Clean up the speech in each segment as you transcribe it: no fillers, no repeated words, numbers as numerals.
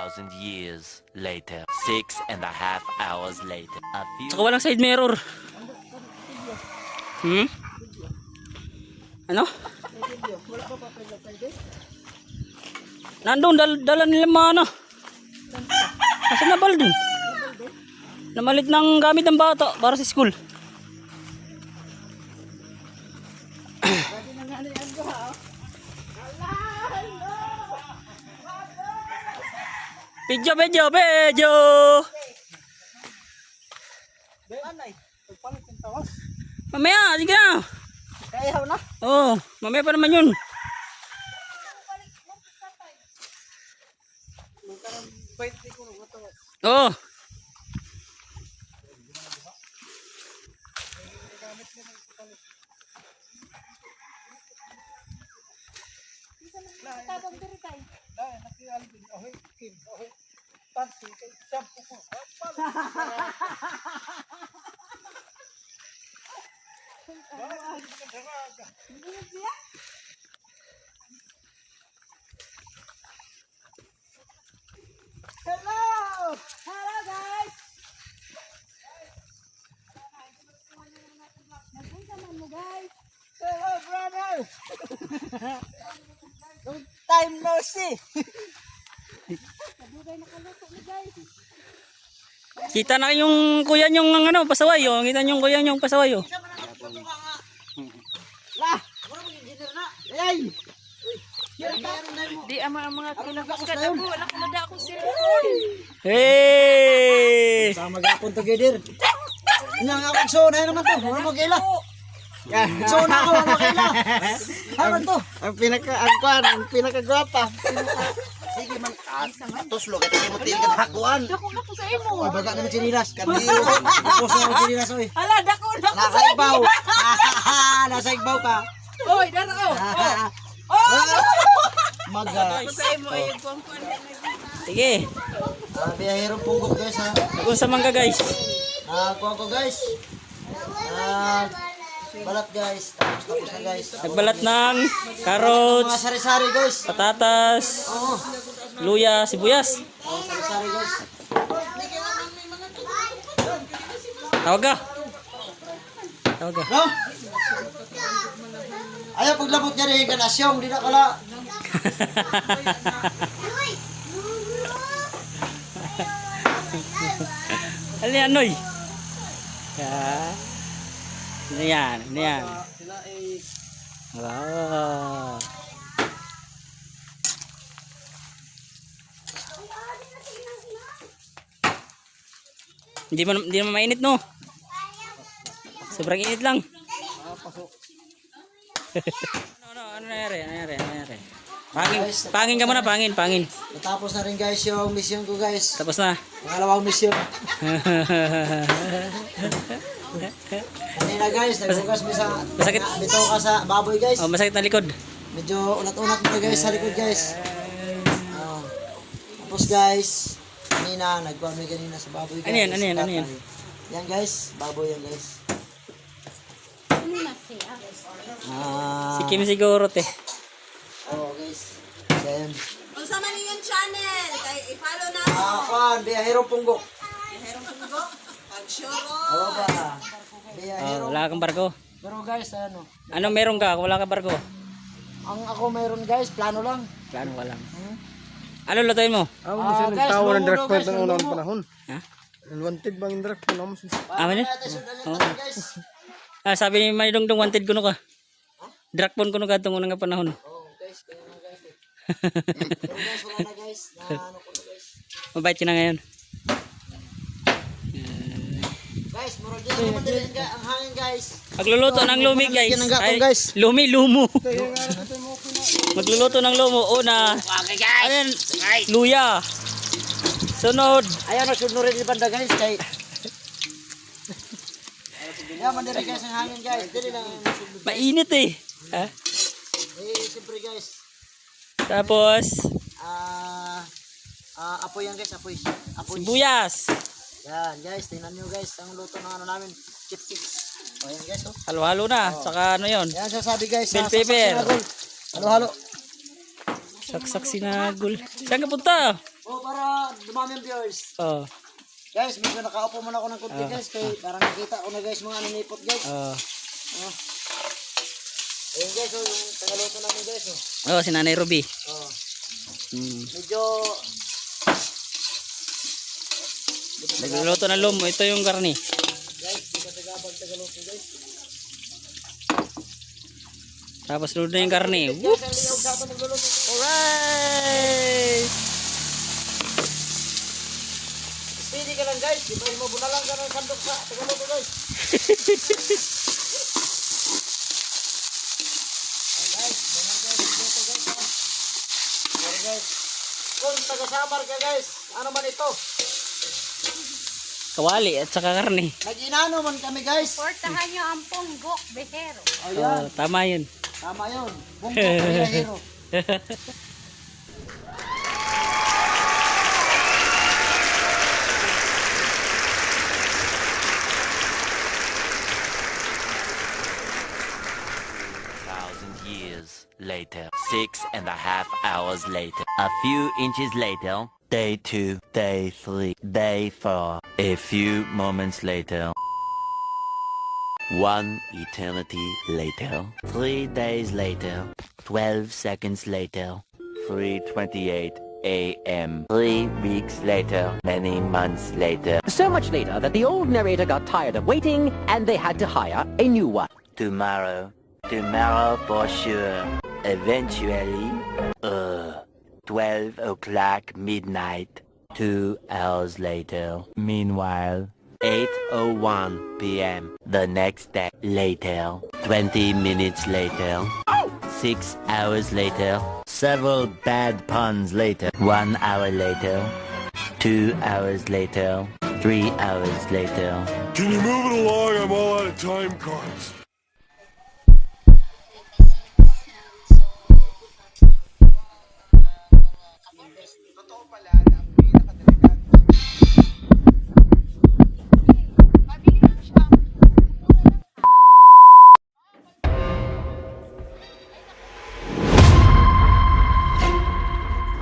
2,000 years later. 6.5 hours later. Saka walang side mirror. Ano? Nandun, dala nila mga ano. Asan na balding? Namalit ng gamit ng bata para sa school. Pedyo! Mamaya, sige na. Kaya na. Oo, mamaya pa naman yun. Oo. Hello guys. Hello brother. Long time no see. Kita na yung kuya yung ano, pasaway oh. Kita yung kuya yung pasaway oh. Lah, wala mo engineer na. Ay. Di ama ang mga kinabas ka na po. Anak ko na akong cellphone. Hey! Sama gapon together. Inyang ako so na naman to. Wala mo kaila. So na ako wala kaila. Ano to? Ang pinakagwapa. Sige man. Tuslo ka tayo mo tingin hakuan. Dako na po sa imo. Oy baga na chinilas. Kandiyo. Tapos na chinilas oy. Hala, dako na po Nasa sa imo. igbaw. Nasa igbaw ka. Oy, dara oh. Maga. Sa imo ay kuan. Sige. Biyahero punggok guys ha. Kung sa mangga guys. Kuha ko guys. Balat guys. Tapos na guys. Nagbalat ng Mga carrots, sari-sari guys. patatas, Oo. luya, sibuyas. Sari-sari guys. Tawag ka. Tawag ka. No? Ayaw paglabot niya rin ka na siyong. Di na kala. Ano yan, Noy? Ano yan? Ano yan? Wow. Hindi mo mainit, no? Sobrang init lang. Ano nangyari? Pangin ka muna, pangin. Natapos na rin guys yung mission ko guys. Tapos na. Pangalawang mission. Kanina guys, nagbukas mo sa Masakit. bitaw ka sa baboy guys. Oh, masakit na likod. Medyo unat-unat mo guys sa likod guys. Tapos guys, kanina nagkuhan kanina sa baboy guys. Ano yan? Yan guys, baboy yan guys. Si Kim siguro, te. Oh guys. Then, Unsa man yung channel? Kay i-follow na. kuhan, biyahero punggok. Herong Punggo. Pagsyoro. Oo ba? Biyahero. Wala kang barko. Pero guys, ano? Ano meron ka? Wala ka barko. Ang ako mayroon guys, plano lang. Plano ka lang. Ano lutuin mo? Ako mo siya nagtawa ng direct point ng unang panahon. Ha? Wanted bang yung direct point? Ano yun? Guys. Sabi ni Manidongdong, wanted ko no ka. Drakpon ko no ka itong unang panahon. Oh, guys, kaya na guys. Pero guys, wala na guys. Na ano ko na guys. Mabait ka na ngayon. Guys, murag yan naman din ang hangin guys. Magluluto ng lumi guys. Yan ang gapon, guys. Lumo. Magluluto ng lumo. Una. Ayan, luya. Sunod. Ayaw na sunurin ni banda guys. Kay yan man din guys ang hangin guys. Dili lang. Mainit eh. Ha? Siyempre guys. Tapos, apoy yan guys, apoy. sibuyas. Yan guys, tingnan nyo guys ang luto ng ano namin. Chip. O yan guys oh. Halo-halo na. Saka ano yun? Yan sasabi guys. Bell pepper. Halo-halo. Saksak sinagol. Saan ka punta? Oh, para dumami ang viewers. Oh. Guys, medyo nakaupo muna ako ng konti guys. Kaya parang nakita ko na guys mga nanipot guys. Oh. Ayun guys, oh, yung tagaluto namin guys. Oh. Oh, si Nanay Ruby. Oh. Hmm. Medyo Nagluluto ng lomo. Ito yung karni. guys, di ka tagaluto guys. Tapos lunod na yung karni. Guys, Whoops! ang liyaw sa atin nagluluto guys. Alright! Speedy ka lang guys. Di ba mo bunalang ka ng sandok sa tagaluto guys. Guys, ganyan guys, luto guys. Sorry guys. Kung taga-samar ka guys, ano man ito? Kawali at saka karni. Nag-inano man kami guys. Portahan nyo ang punggok, behero. Ayan, Oh, tama yun. tama yun. Bungkok kaya hero. Thousand years later. 6.5 hours later. A few inches later. Day 2, day 3, day 4. A few moments later. 1 eternity later. 3 days later. 12 seconds later. 3:28 a.m. 3 weeks later. Many months later. So much later that the old narrator got tired of waiting and they had to hire a new one. Tomorrow. Tomorrow for sure. Eventually. 12 o'clock midnight. 2 hours later. Meanwhile. 8:01 p.m. the next day. Later. 20 minutes later. 6 hours later. Several bad puns later. 1 hour later. 2 hours later. 3 hours later. Can you move it along? I'm all out of time cards.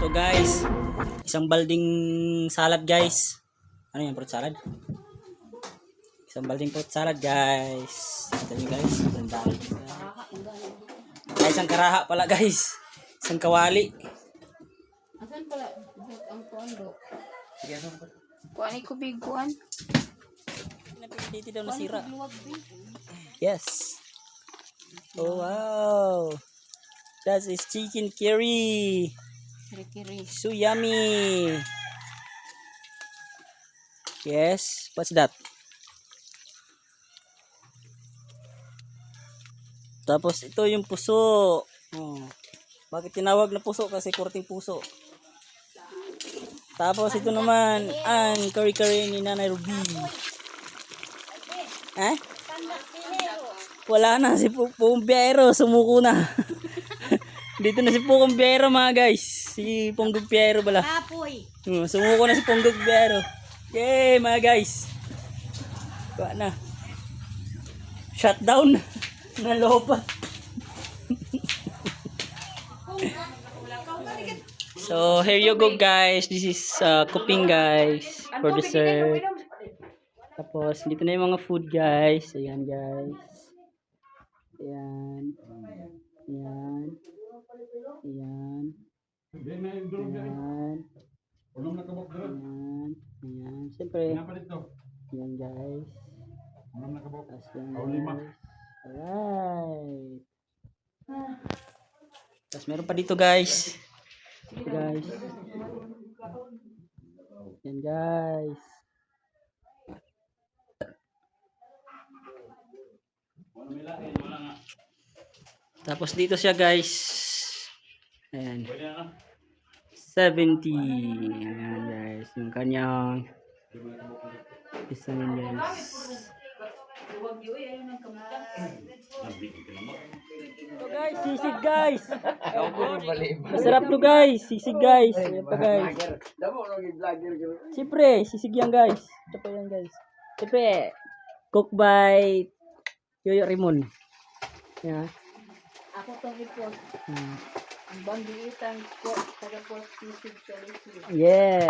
So guys, isang balding salad guys. Ano yan, fruit salad? Isang balding fruit salad guys. Ito nyo guys, ganda. Isang karaha pala guys. Isang kawali. Asan pala ang pondo? Kuha ni kubiguan. Dito daw nasira. Luwag din. Yes. Oh wow. That is chicken curry. Kiri-kiri. So yummy. Yes. What's that? Tapos ito yung puso. Oh. Bakit tinawag na puso? Kasi kurting puso. Tapos ito naman ang curry-curry ni Nanay Ruby. Eh? Wala na si Pumbero. Sumuko na. Dito na si Pumbero mga guys. Si Ponggog Piero bala. Apoy. Sumuko na si Ponggog Piero. Yay mga guys. Kuha na. Shutdown. Nalopa. So here you go guys. This is cooking guys. For dessert. Tapos dito na yung mga food guys. Ayan guys. Ayan. Ayan. Ayan. Ayan. Ayan. Ayan. Siyempre. Ayan guys. Tapos yan guys. Alright. Tapos meron pa dito guys. Ito guys. Ayan guys. Tapos dito siya guys. Ayan. 70. Ayan guys. Yung kanyang isa yun guys. Ito guys, sisig guys. Masarap to guys, sisig guys. Ayan pa guys. Siyempre, sisig yan guys. Ito pa yan guys. Siyempre, cook by Yoyo Rimon. Ayan. Ako tong ipon. Ang bandiitan ko, taga-pork sisig sa Lucy. Yes.